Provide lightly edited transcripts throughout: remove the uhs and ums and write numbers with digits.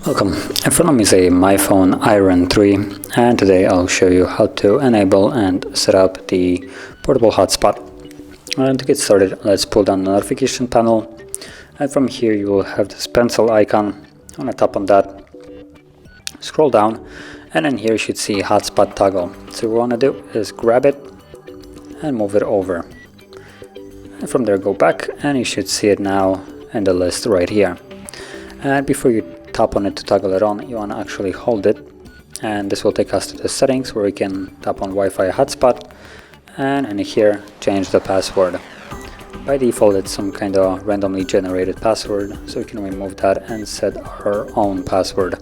Welcome, in front of me is a myPhone Iron 3, and today I'll show you how to enable and set up the portable hotspot. And to get started, let's pull down the notification panel, and from here you will have this pencil icon. I'm going to tap on that, scroll down, and in here you should see hotspot toggle. So what we want to do is grab it and move it over. And from there go back, and you should see it now in the list right here. And before you tap on it to toggle it on, you want to actually hold it, and this will take us to the settings where we can tap on Wi-Fi hotspot, and in here change the password. By default it's some kind of randomly generated password, so we can remove that and set our own password.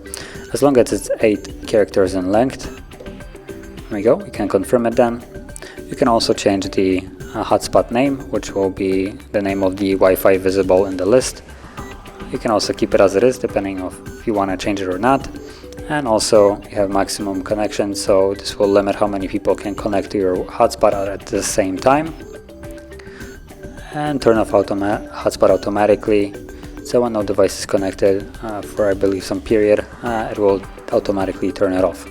As long as it's 8 characters in length. There we go, we can confirm it then. You can also change the hotspot name, which will be the name of the Wi-Fi visible in the list. You can also keep it as it is, depending on if you want to change it or not. And also you have maximum connection, so this will limit how many people can connect to your hotspot at the same time. And turn off hotspot automatically, so when no device is connected for I believe some period, it will automatically turn it off.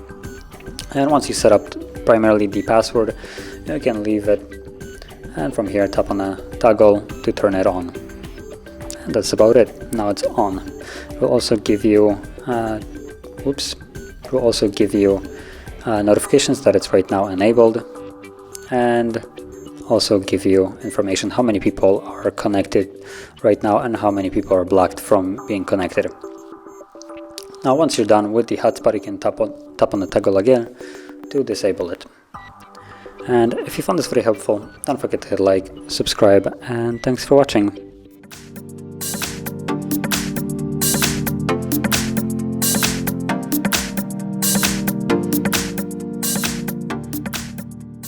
And once you set up primarily the password, you can leave it, and from here tap on a toggle to turn it on. And that's about it. Now it's on. It will also give you notifications that it's right now enabled, and also give you information how many people are connected right now and how many people are blocked from being connected. Now once you're done with the hotspot, you can tap on the toggle again to disable it. And if you found this very helpful, don't forget to hit like, subscribe, and thanks for watching.